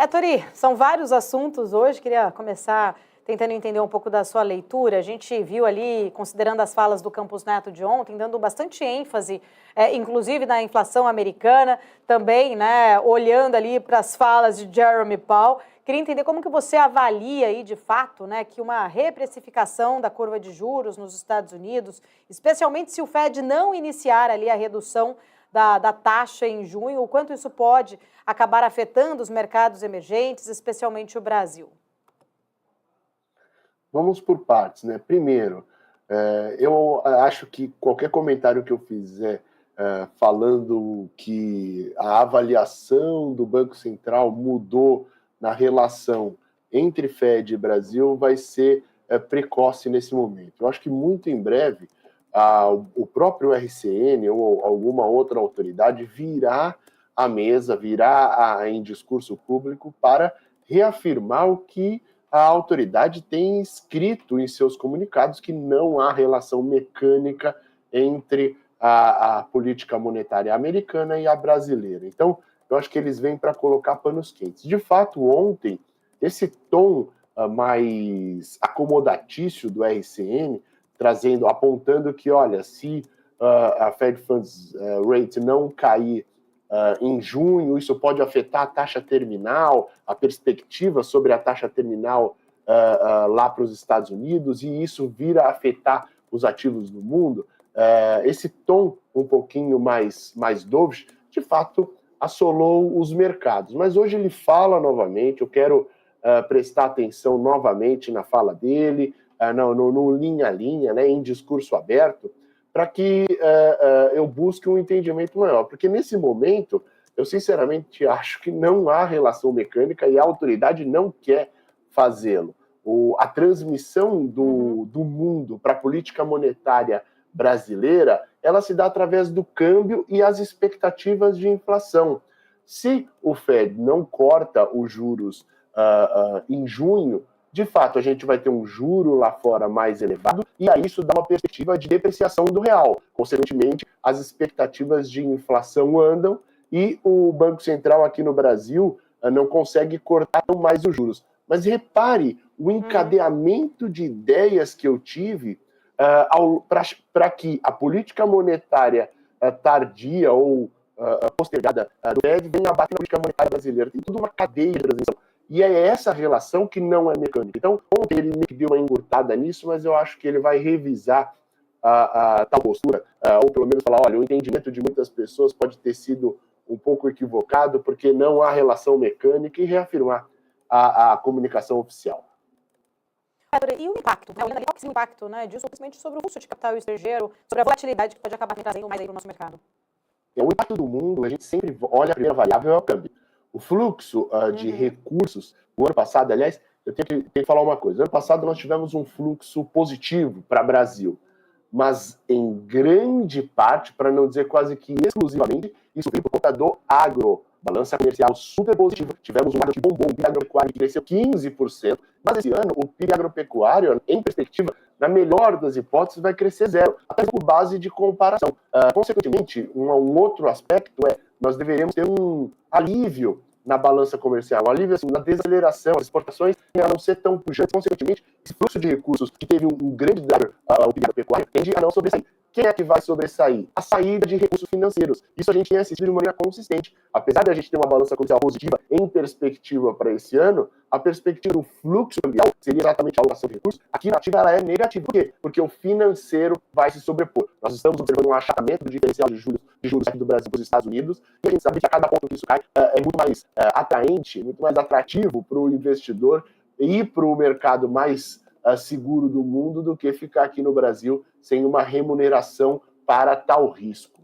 Tori, são vários assuntos hoje, queria começar tentando entender um pouco da sua leitura. A gente viu ali, considerando as falas do Campos Neto de ontem, dando bastante ênfase, inclusive na inflação americana, também, né, olhando ali para as falas de Jerome Powell. Queria entender como que você avalia aí, de fato, né, que uma reprecificação da curva de juros nos Estados Unidos, especialmente se o Fed não iniciar ali a redução da taxa em junho, o quanto isso pode acabar afetando os mercados emergentes, especialmente o Brasil? Vamos por partes, né? Primeiro, eu acho que qualquer comentário que eu fizer falando que a avaliação do Banco Central mudou na relação entre Fed e Brasil vai ser precoce nesse momento. Eu acho que muito em breve o próprio RCN ou alguma outra autoridade virá à mesa, virá em discurso público para reafirmar o que a autoridade tem escrito em seus comunicados, que não há relação mecânica entre a política monetária americana e a brasileira. Então, eu acho que eles vêm para colocar panos quentes. De fato, ontem, esse tom mais acomodatício do RCN, apontando que, olha, se a Fed Funds Rate não cair em junho, isso pode afetar a taxa terminal, a perspectiva sobre a taxa terminal lá para os Estados Unidos, e isso vir a afetar os ativos no mundo. Esse tom um pouquinho mais dovish, de fato, assolou os mercados. Mas hoje ele fala novamente, eu quero prestar atenção novamente na fala dele, no linha a linha, né, em discurso aberto, para que eu busque um entendimento maior. Porque nesse momento, eu sinceramente acho que não há relação mecânica e a autoridade não quer fazê-lo. A transmissão do mundo para a política monetária brasileira, ela se dá através do câmbio e as expectativas de inflação. Se o Fed não corta os juros em junho, de fato, a gente vai ter um juro lá fora mais elevado e aí isso dá uma perspectiva de depreciação do real. Consequentemente, as expectativas de inflação andam e o Banco Central aqui no Brasil não consegue cortar mais os juros. Mas repare o encadeamento de ideias que eu tive para que a política monetária tardia ou postergada do Fed venha abater na política monetária brasileira. Tem tudo uma cadeia de transmissão. E é essa relação que não é mecânica. Então, ontem ele me deu uma encurtada nisso, mas eu acho que ele vai revisar a tal postura, ou pelo menos falar, olha, o entendimento de muitas pessoas pode ter sido um pouco equivocado, porque não há relação mecânica, e reafirmar a comunicação oficial. E o impacto, né? Olhando ali, qual que é o impacto, né, disso, principalmente sobre o fluxo de capital estrangeiro, sobre a volatilidade que pode acabar trazendo mais aí para o nosso mercado? O impacto do mundo, a gente sempre olha, a primeira variável é o câmbio. O fluxo de recursos, o ano passado, aliás, eu tenho que falar uma coisa. Ano passado nós tivemos um fluxo positivo para o Brasil, mas em grande parte, para não dizer quase que exclusivamente, isso veio por conta do agro. Balança comercial super positiva. Tivemos um agro que bombou, o PIB agropecuário que cresceu 15%, mas esse ano o PIB agropecuário, em perspectiva, na melhor das hipóteses, vai crescer zero, apenas por base de comparação. Consequentemente, um outro aspecto nós deveríamos ter um alívio na balança comercial, um alívio assim, na desaceleração, as exportações a não ser tão pujantes. Consequentemente, esse fluxo de recursos que teve um grande driver ao PIB agropecuário tende a não sobressair. Quem é que vai sobressair? A saída de recursos financeiros. Isso a gente tem assistido de maneira consistente. Apesar de a gente ter uma balança comercial positiva em perspectiva para esse ano, a perspectiva do fluxo cambial seria exatamente a alocação de recursos. Aqui na ativa ela é negativa. Por quê? Porque o financeiro vai se sobrepor. Nós estamos observando um achatamento do diferencial de juros aqui do Brasil para os Estados Unidos, e a gente sabe que a cada ponto que isso cai é muito mais atraente, muito mais atrativo para o investidor e para o mercado mais seguro do mundo do que ficar aqui no Brasil sem uma remuneração para tal risco.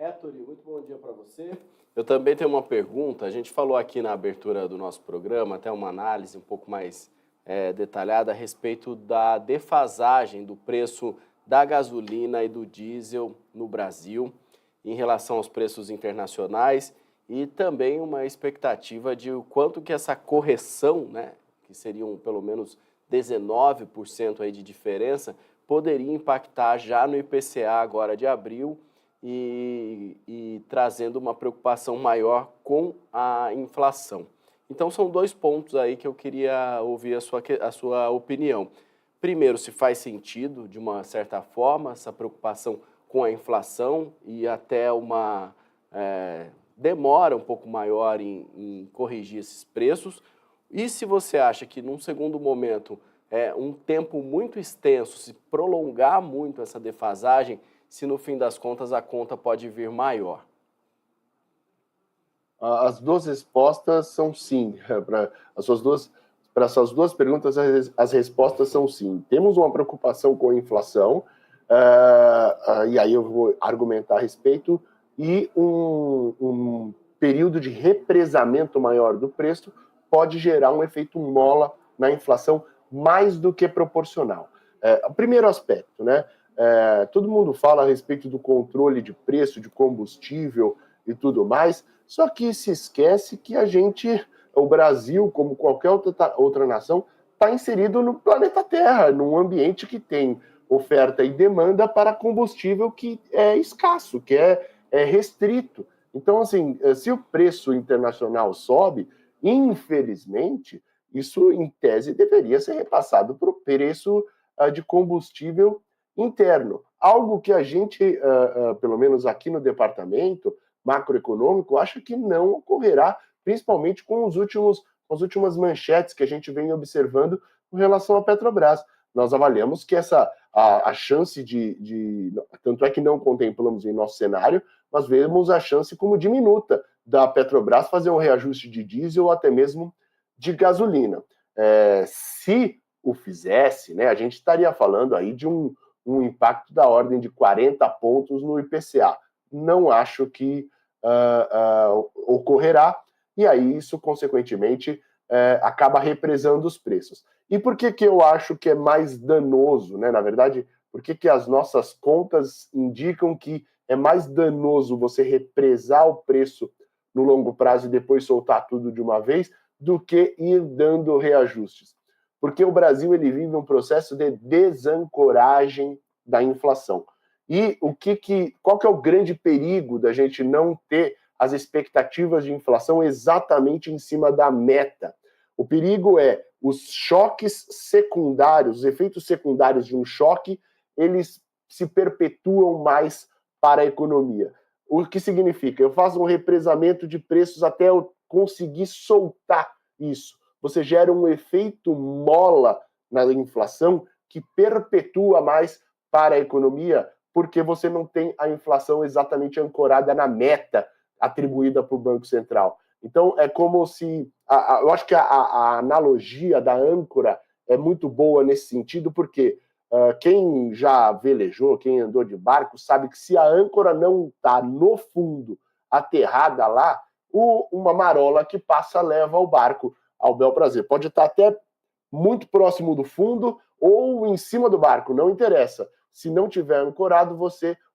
Ettore, muito bom dia para você. Eu também tenho uma pergunta. A gente falou aqui na abertura do nosso programa, até uma análise um pouco mais detalhada a respeito da defasagem do preço da gasolina e do diesel no Brasil em relação aos preços internacionais e também uma expectativa de o quanto que essa correção, né, que seriam pelo menos 19% aí de diferença, poderia impactar já no IPCA agora de abril e trazendo uma preocupação maior com a inflação. Então, são 2 pontos aí que eu queria ouvir a sua opinião. Primeiro, se faz sentido, de uma certa forma, essa preocupação com a inflação e até uma demora um pouco maior em corrigir esses preços. E se você acha que, num segundo momento, um tempo muito extenso, se prolongar muito essa defasagem, se no fim das contas a conta pode vir maior? As 2 respostas são sim. Para essas duas perguntas, as respostas são sim. Temos uma preocupação com a inflação, e aí eu vou argumentar a respeito, e um período de represamento maior do preço pode gerar um efeito mola na inflação mais do que proporcional. O primeiro aspecto, né? Todo mundo fala a respeito do controle de preço, de combustível e tudo mais, só que se esquece que o Brasil, como qualquer outra nação, está inserido no planeta Terra, num ambiente que tem oferta e demanda para combustível que é escasso, que é restrito. Então, assim, se o preço internacional sobe, infelizmente, isso, em tese, deveria ser repassado para o preço de combustível interno. Algo que a gente, pelo menos aqui no departamento macroeconômico, acha que não ocorrerá, principalmente com as últimas manchetes que a gente vem observando com relação à Petrobras. Nós avaliamos que a chance tanto é que não contemplamos em nosso cenário, mas vemos a chance como diminuta da Petrobras fazer um reajuste de diesel ou até mesmo de gasolina. Se o fizesse, né, a gente estaria falando aí de um impacto da ordem de 40 pontos no IPCA. Não acho que ocorrerá, e aí isso, consequentemente, acaba represando os preços. E por que eu acho que é mais danoso, né? Na verdade, por que as nossas contas indicam que é mais danoso você represar o preço no longo prazo e depois soltar tudo de uma vez, do que ir dando reajustes? Porque o Brasil ele vive um processo de desancoragem da inflação. E qual que é o grande perigo da gente não ter as expectativas de inflação exatamente em cima da meta? O perigo é os choques secundários, os efeitos secundários de um choque, eles se perpetuam mais para a economia. O que significa? Eu faço um represamento de preços até eu conseguir soltar isso. Você gera um efeito mola na inflação que perpetua mais para a economia, porque você não tem a inflação exatamente ancorada na meta atribuída para o Banco Central. Então, é como se... eu acho que a analogia da âncora é muito boa nesse sentido, porque quem já velejou, quem andou de barco, sabe que se a âncora não está no fundo, aterrada lá, uma marola que passa leva o barco ao bel prazer. Pode estar até muito próximo do fundo ou em cima do barco, não interessa. Se não tiver ancorado,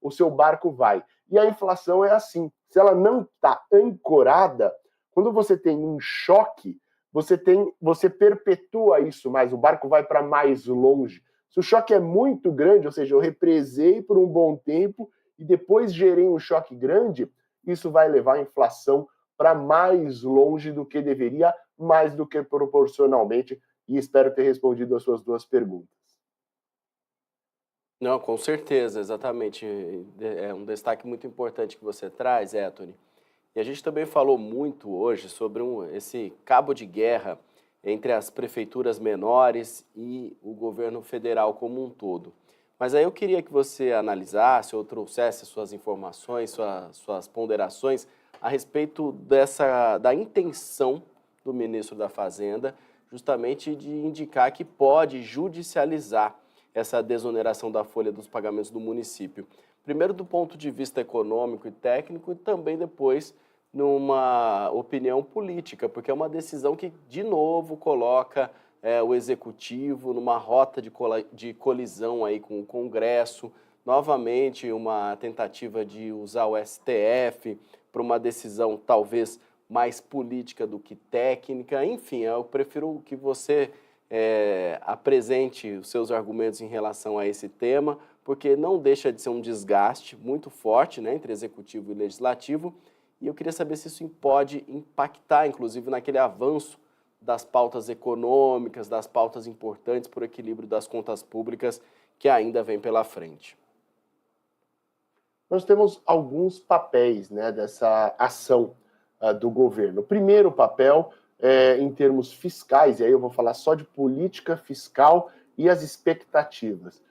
o seu barco vai. E a inflação é assim. Se ela não está ancorada, quando você tem um choque, você perpetua isso mais, o barco vai para mais longe. Se o choque é muito grande, ou seja, eu represei por um bom tempo e depois gerei um choque grande, isso vai levar a inflação para mais longe do que deveria, mais do que proporcionalmente, e espero ter respondido as suas 2 perguntas. Não, com certeza, exatamente. É um destaque muito importante que você traz, Ettore. E a gente também falou muito hoje sobre esse cabo de guerra entre as prefeituras menores e o governo federal como um todo. Mas aí eu queria que você analisasse ou trouxesse suas informações, suas ponderações a respeito da intenção do ministro da Fazenda, justamente de indicar que pode judicializar essa desoneração da folha dos pagamentos do município. primeiro do ponto de vista econômico e técnico, e também depois numa opinião política, porque é uma decisão que, de novo, coloca o Executivo numa rota de colisão aí com o Congresso, novamente uma tentativa de usar o STF para uma decisão talvez mais política do que técnica. Enfim, eu prefiro que você apresente os seus argumentos em relação a esse tema, porque não deixa de ser um desgaste muito forte, né, entre Executivo e Legislativo, e eu queria saber se isso pode impactar, inclusive, naquele avanço das pautas econômicas, das pautas importantes para o equilíbrio das contas públicas que ainda vem pela frente. Nós temos alguns papéis, né, dessa ação do governo. O primeiro papel em termos fiscais, e aí eu vou falar só de política fiscal e as expectativas.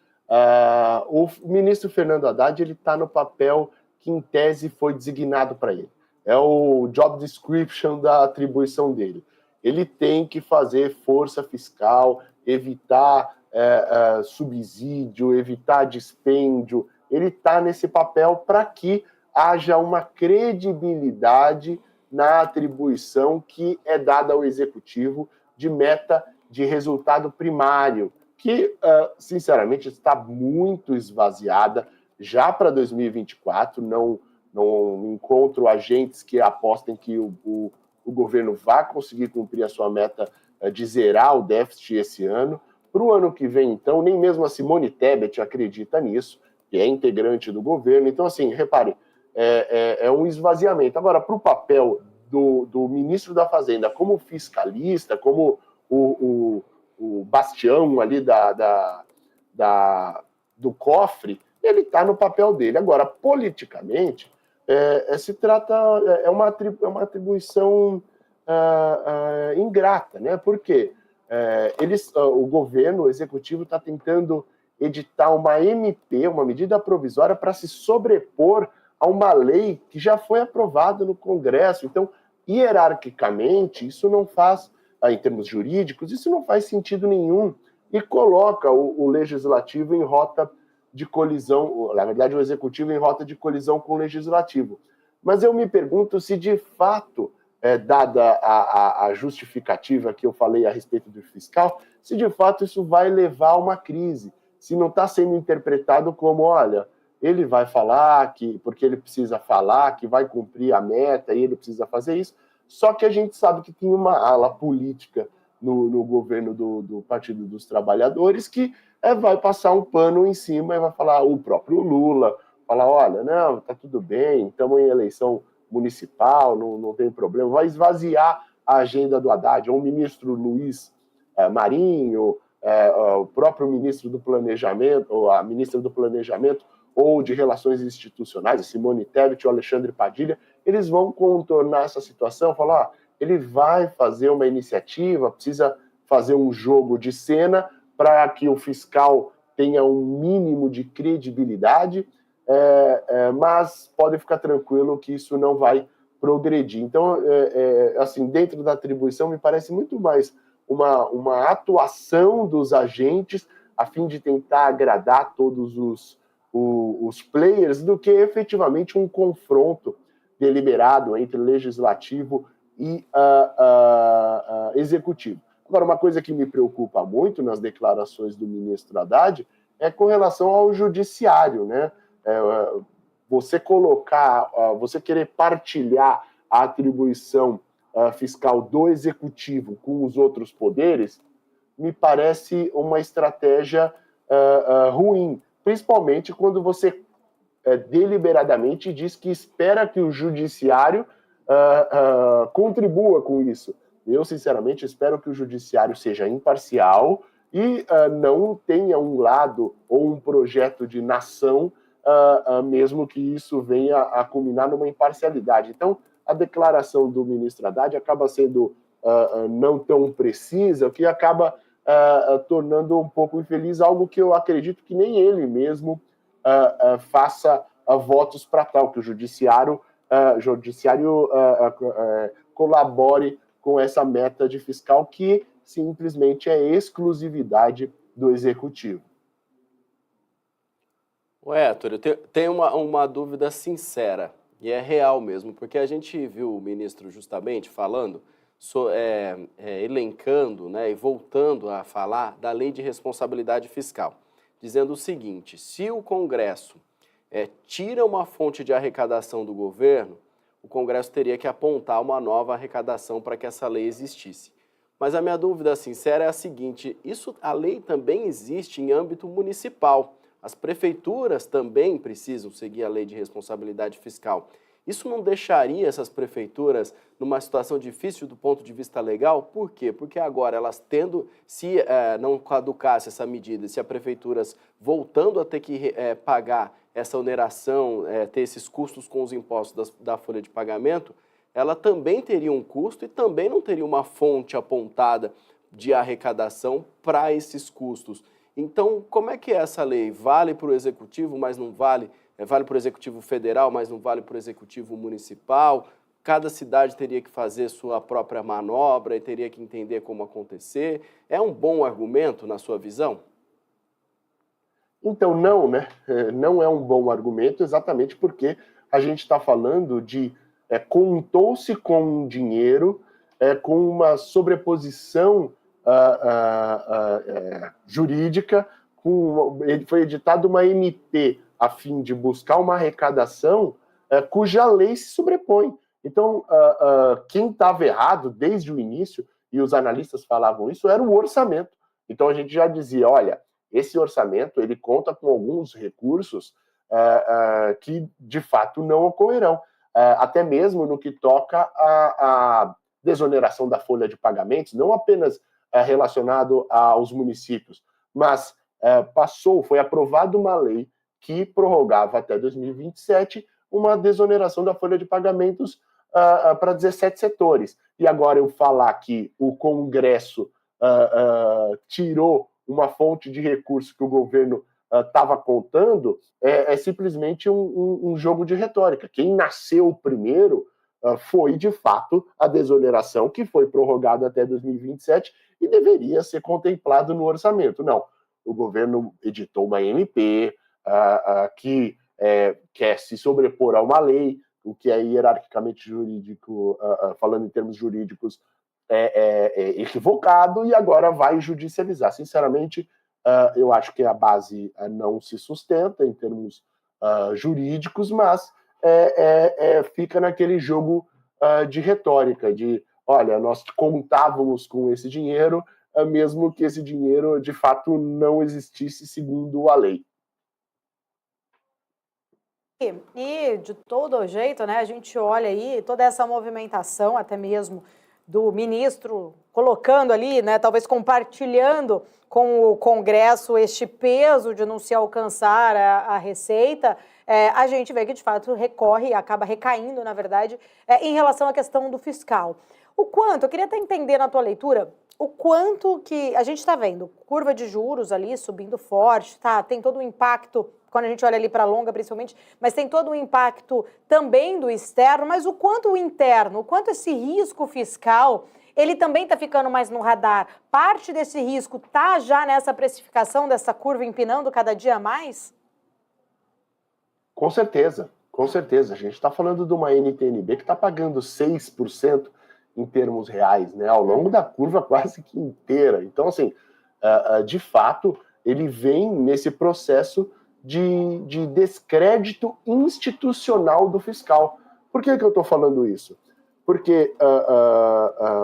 O ministro Fernando Haddad está no papel que, em tese, foi designado para ele. É o job description da atribuição dele. Ele tem que fazer força fiscal, evitar subsídio, evitar dispêndio. Ele está nesse papel para que haja uma credibilidade na atribuição que é dada ao Executivo de meta de resultado primário, que, sinceramente, está muito esvaziada já para 2024. Não encontro agentes que apostem que o governo vai conseguir cumprir a sua meta de zerar o déficit esse ano. Para o ano que vem, então, nem mesmo a Simone Tebet acredita nisso, que é integrante do governo. Então, assim, repare, é um esvaziamento. Agora, para o papel do ministro da Fazenda como fiscalista, como o bastião ali do cofre, ele está no papel dele. Agora, politicamente, se trata, é uma atribuição ingrata, né? Porque o governo, o executivo, está tentando editar uma MP, uma medida provisória, para se sobrepor a uma lei que já foi aprovada no Congresso. Então, hierarquicamente, isso não faz, em termos jurídicos, isso não faz sentido nenhum e coloca o legislativo em rota de colisão, na verdade, o executivo em rota de colisão com o legislativo. Mas eu me pergunto se, de fato, dada a justificativa que eu falei a respeito do fiscal, se, de fato, isso vai levar a uma crise. Se não está sendo interpretado como, olha, ele vai falar, porque ele precisa falar, que vai cumprir a meta e ele precisa fazer isso, só que a gente sabe que tem uma ala política no governo do Partido dos Trabalhadores que vai passar um pano em cima e vai falar, o próprio Lula, falar, olha, não, tá tudo bem, estamos em eleição municipal, não tem problema, vai esvaziar a agenda do Haddad, ou o ministro Luiz Marinho, o próprio ministro do Planejamento, ou a ministra do Planejamento, ou de Relações Institucionais, a Simone Tebet ou Alexandre Padilha, eles vão contornar essa situação, falar, ele vai fazer uma iniciativa, precisa fazer um jogo de cena para que o fiscal tenha um mínimo de credibilidade, mas pode ficar tranquilo que isso não vai progredir. Então, assim, dentro da atribuição, me parece muito mais uma atuação dos agentes a fim de tentar agradar todos os players do que efetivamente um confronto deliberado entre legislativo e executivo. Agora, uma coisa que me preocupa muito nas declarações do ministro Haddad é com relação ao judiciário, né? Você querer partilhar a atribuição fiscal do executivo com os outros poderes, me parece uma estratégia ruim, principalmente quando você deliberadamente diz que espera que o judiciário contribua com isso. Eu, sinceramente, espero que o judiciário seja imparcial e não tenha um lado ou um projeto de nação, mesmo que isso venha a culminar numa imparcialidade. Então, a declaração do ministro Haddad acaba sendo não tão precisa, o que acaba tornando um pouco infeliz algo que eu acredito que nem ele mesmo faça votos para tal, que o judiciário colabore com essa meta de fiscal que simplesmente é exclusividade do executivo. Héctor, eu tenho uma dúvida sincera, e é real mesmo, porque a gente viu o ministro justamente falando, elencando, né, e voltando a falar da lei de responsabilidade fiscal, dizendo o seguinte: se o Congresso tira uma fonte de arrecadação do governo, o Congresso teria que apontar uma nova arrecadação para que essa lei existisse. Mas a minha dúvida sincera é a seguinte: a lei também existe em âmbito municipal. As prefeituras também precisam seguir a lei de responsabilidade fiscal. Isso não deixaria essas prefeituras numa situação difícil do ponto de vista legal? Por quê? Porque agora elas se não caducasse essa medida, se as prefeituras voltando a ter que pagar essa oneração, ter esses custos com os impostos da folha de pagamento, ela também teria um custo e também não teria uma fonte apontada de arrecadação para esses custos. Então, como é que é essa lei? Vale para o Executivo, mas não vale? Vale para o Executivo Federal, mas não vale para o Executivo Municipal? Cada cidade teria que fazer sua própria manobra e teria que entender como acontecer. É um bom argumento, na sua visão? Então, não, né? Não é um bom argumento, exatamente porque a gente está falando de contou-se com dinheiro, com uma sobreposição jurídica, ele foi editada uma MP a fim de buscar uma arrecadação cuja lei se sobrepõe. Então, quem estava errado desde o início, e os analistas falavam isso, era o orçamento. Então, a gente já dizia, olha, esse orçamento ele conta com alguns recursos que, de fato, não ocorrerão. Até mesmo no que toca à desoneração da folha de pagamentos, não apenas relacionado aos municípios, mas foi aprovada uma lei que prorrogava até 2027 uma desoneração da folha de pagamentos para 17 setores. E agora eu falar que o Congresso tirou uma fonte de recurso que o governo estava contando, é simplesmente um jogo de retórica. Quem nasceu primeiro foi, de fato, a desoneração, que foi prorrogada até 2027 e deveria ser contemplado no orçamento. Não, o governo editou uma MP que quer se sobrepor a uma lei, o que é hierarquicamente jurídico, falando em termos jurídicos, é equivocado, e agora vai judicializar. Sinceramente, eu acho que a base não se sustenta em termos jurídicos, mas fica naquele jogo de retórica, de, olha, nós contávamos com esse dinheiro, mesmo que esse dinheiro, de fato, não existisse segundo a lei. E, de todo jeito, né, a gente olha aí toda essa movimentação, até mesmo do ministro colocando ali, né, talvez compartilhando com o Congresso este peso de não se alcançar a receita, a gente vê que, de fato, acaba recaindo, na verdade, em relação à questão do fiscal. O quanto, eu queria até entender na tua leitura, o quanto que a gente está vendo, curva de juros ali subindo forte, tá? Tem todo o impacto, quando a gente olha ali para a longa principalmente, mas tem todo o impacto também do externo, mas o quanto o interno, o quanto esse risco fiscal, ele também está ficando mais no radar. Parte desse risco está já nessa precificação dessa curva empinando cada dia mais? Com certeza, com certeza. A gente está falando de uma NTNB que está pagando 6% em termos reais, né, ao longo da curva quase que inteira. Então, assim, de fato, ele vem nesse processo de descrédito institucional do fiscal. Por que eu estou falando isso? Porque,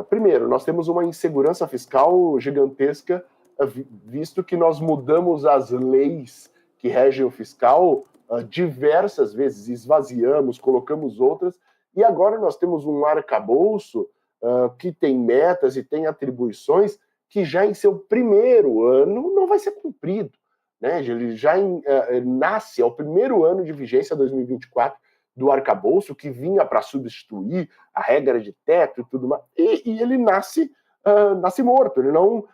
primeiro, nós temos uma insegurança fiscal gigantesca, visto que nós mudamos as leis que regem o fiscal diversas vezes, esvaziamos, colocamos outras, e agora nós temos um arcabouço que tem metas e tem atribuições que já em seu primeiro ano não vai ser cumprido. Né? Ele já nasce ao primeiro ano de vigência, 2024, do arcabouço, que vinha para substituir a regra de teto e tudo mais, e ele nasce morto. Ele não,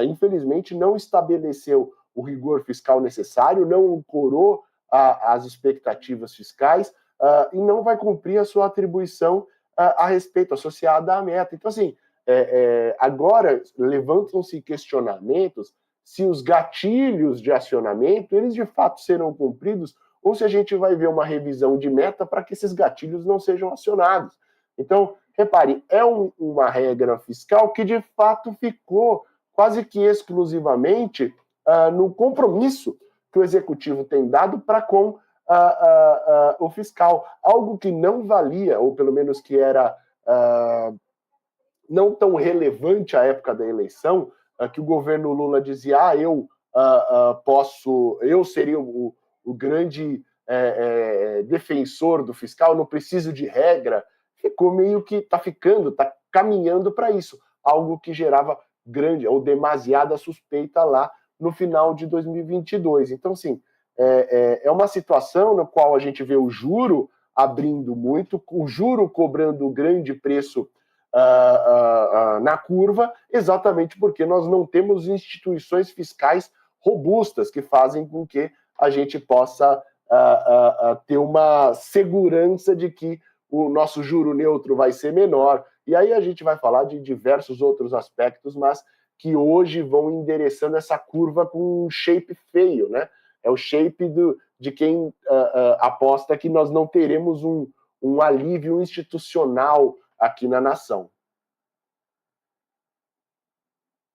infelizmente, não estabeleceu o rigor fiscal necessário, não ancorou as expectativas fiscais e não vai cumprir a sua atribuição a respeito, associada à meta. Então, assim, agora levantam-se questionamentos se os gatilhos de acionamento, eles de fato serão cumpridos, ou se a gente vai ver uma revisão de meta para que esses gatilhos não sejam acionados. Então, repare, é uma regra fiscal que de fato ficou quase que exclusivamente no compromisso que o executivo tem dado para com o fiscal, algo que não valia, ou pelo menos que era não tão relevante à época da eleição, que o governo Lula dizia, eu seria o grande defensor do fiscal, não preciso de regra. Ficou meio que está caminhando para isso, algo que gerava grande ou demasiada suspeita lá no final de 2022. Então, assim, é uma situação na qual a gente vê o juro abrindo muito, o juro cobrando grande preço na curva, exatamente porque nós não temos instituições fiscais robustas que fazem com que a gente possa ter uma segurança de que o nosso juro neutro vai ser menor. E aí a gente vai falar de diversos outros aspectos, mas que hoje vão endereçando essa curva com um shape feio, né? É o shape de quem aposta que nós não teremos um alívio institucional aqui na nação.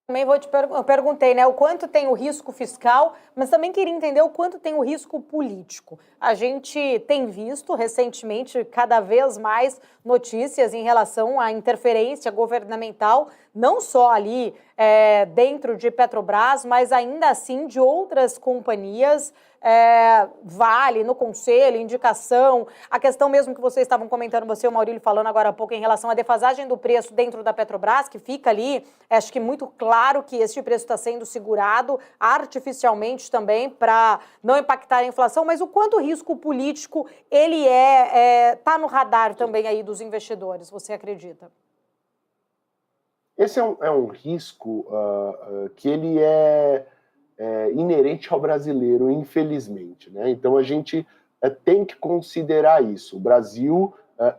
Também eu perguntei, né, o quanto tem o risco fiscal, mas também queria entender o quanto tem o risco político. A gente tem visto recentemente cada vez mais notícias em relação à interferência governamental, não só ali dentro de Petrobras, mas ainda assim de outras companhias, Vale, no conselho, indicação, a questão mesmo que vocês estavam comentando, você e o Maurílio falando agora há pouco em relação à defasagem do preço dentro da Petrobras, que fica ali, acho que muito claro que este preço está sendo segurado artificialmente também para não impactar a inflação, mas o quanto o risco político ele está no radar também aí dos investidores, você acredita? Esse é um risco que ele é inerente ao brasileiro, infelizmente, né? Então a gente tem que considerar isso. O Brasil,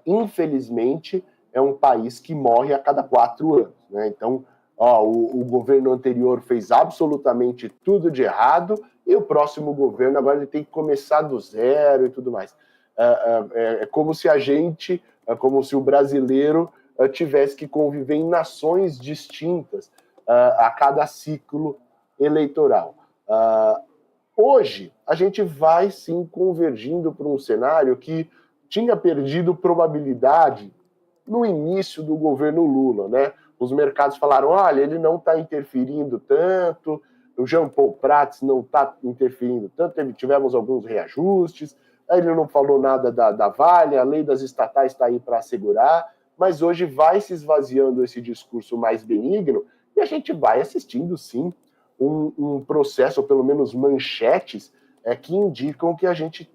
infelizmente, é um país que morre a cada 4 anos, né? Então, o governo anterior fez absolutamente tudo de errado e o próximo governo agora ele tem que começar do zero e tudo mais. É como se como se o brasileiro tivesse que conviver em nações distintas a cada ciclo eleitoral. Hoje, a gente vai sim convergindo para um cenário que tinha perdido probabilidade no início do governo Lula, né? Os mercados falaram, olha, ele não está interferindo tanto, o Jean Paul Prats não está interferindo tanto, tivemos alguns reajustes, aí ele não falou nada da Vale, a lei das estatais está aí para assegurar, mas hoje vai se esvaziando esse discurso mais benigno e a gente vai assistindo, sim, um processo, ou pelo menos manchetes, que indicam que a gente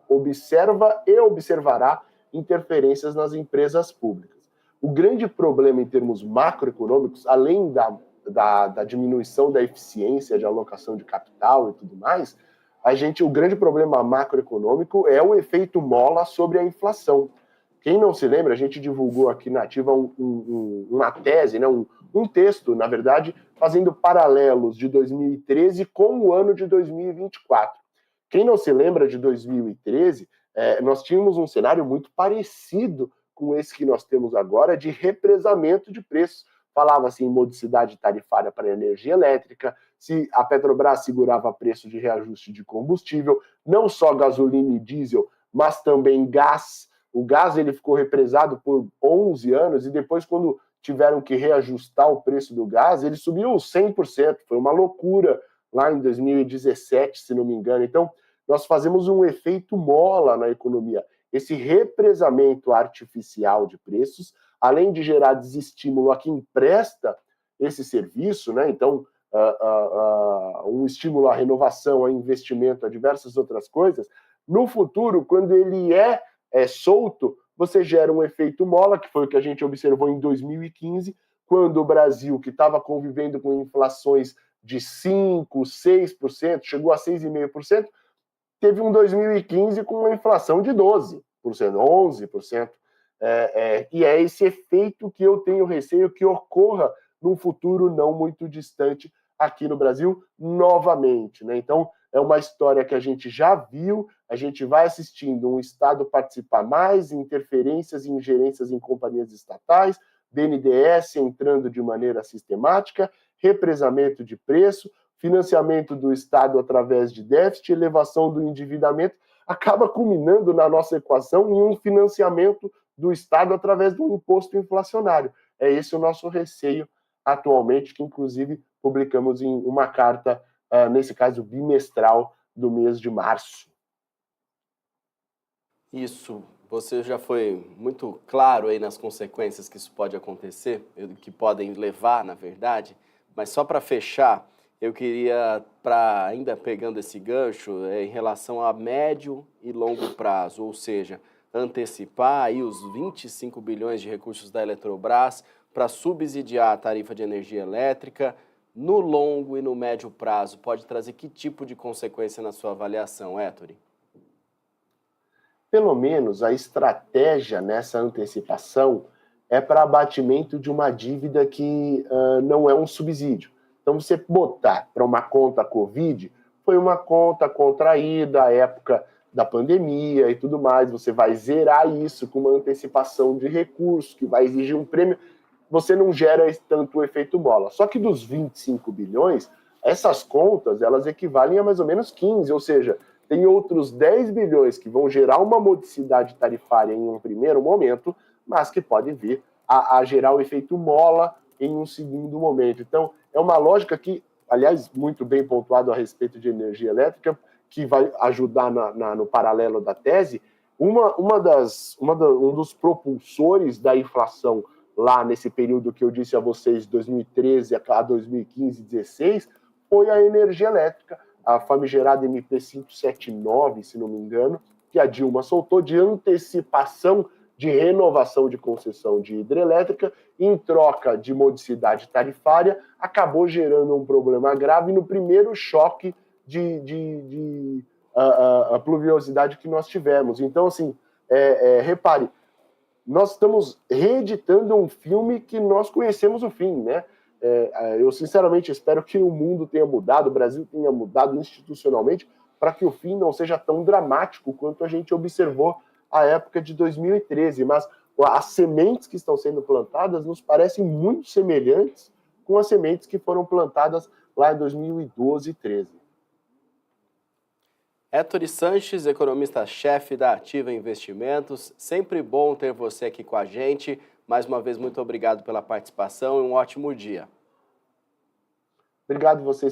observa e observará interferências nas empresas públicas. O grande problema em termos macroeconômicos, além da diminuição da eficiência de alocação de capital e tudo mais, o grande problema macroeconômico é o efeito mola sobre a inflação. Quem não se lembra, a gente divulgou aqui na Ativa uma tese, né, um texto, na verdade, fazendo paralelos de 2013 com o ano de 2024. Quem não se lembra de 2013, nós tínhamos um cenário muito parecido com esse que nós temos agora de represamento de preços. Falava-se em modicidade tarifária para a energia elétrica, se a Petrobras segurava preço de reajuste de combustível, não só gasolina e diesel, mas também gás. O gás ele ficou represado por 11 anos e depois, quando tiveram que reajustar o preço do gás, ele subiu 100%. Foi uma loucura lá em 2017, se não me engano. Então, nós fazemos um efeito mola na economia. Esse represamento artificial de preços, além de gerar desestímulo a quem presta esse serviço, né? Então, um estímulo à renovação, a investimento, a diversas outras coisas, no futuro, quando ele é solto, você gera um efeito mola, que foi o que a gente observou em 2015, quando o Brasil, que estava convivendo com inflações de 5%, 6%, chegou a 6,5%, teve um 2015 com uma inflação de 12%, 11%. E é esse efeito que eu tenho receio que ocorra num futuro não muito distante aqui no Brasil novamente, né? Então, é uma história que a gente já viu, a gente vai assistindo um Estado participar mais, interferências e ingerências em companhias estatais, BNDES entrando de maneira sistemática, represamento de preço, financiamento do Estado através de déficit, elevação do endividamento, acaba culminando na nossa equação em um financiamento do Estado através do imposto inflacionário. É esse o nosso receio atualmente, que inclusive publicamos em uma carta, nesse caso bimestral, do mês de março. Isso, você já foi muito claro aí nas consequências que isso pode acontecer, que podem levar, na verdade, mas só para fechar, eu queria, ainda pegando esse gancho, em relação a médio e longo prazo, ou seja, antecipar aí os 25 bilhões de recursos da Eletrobras para subsidiar a tarifa de energia elétrica, no longo e no médio prazo, pode trazer que tipo de consequência na sua avaliação, Ettore? Pelo menos a estratégia nessa antecipação é para abatimento de uma dívida que não é um subsídio. Então, você botar para uma conta Covid, foi uma conta contraída à época da pandemia e tudo mais, você vai zerar isso com uma antecipação de recursos, que vai exigir um prêmio, você não gera tanto o efeito bola. Só que dos 25 bilhões, essas contas, elas equivalem a mais ou menos 15, ou seja, tem outros 10 bilhões que vão gerar uma modicidade tarifária em um primeiro momento, mas que pode vir a gerar o efeito mola em um segundo momento. Então, é uma lógica que, aliás, muito bem pontuado a respeito de energia elétrica, que vai ajudar no paralelo da tese, um dos propulsores da inflação lá nesse período que eu disse a vocês, 2013 a 2015, 2016, foi a energia elétrica, a famigerada MP 579, se não me engano, que a Dilma soltou de antecipação de renovação de concessão de hidrelétrica, em troca de modicidade tarifária, acabou gerando um problema grave no primeiro choque de pluviosidade que nós tivemos. Então, assim, repare, nós estamos reeditando um filme que nós conhecemos o fim, né? Eu sinceramente espero que o mundo tenha mudado, o Brasil tenha mudado institucionalmente, para que o fim não seja tão dramático quanto a gente observou à época de 2013. Mas as sementes que estão sendo plantadas nos parecem muito semelhantes com as sementes que foram plantadas lá em 2012 e 2013. Ettore Sanches, economista-chefe da Ativa Investimentos, sempre bom ter você aqui com a gente. Mais uma vez, muito obrigado pela participação e um ótimo dia. Obrigado vocês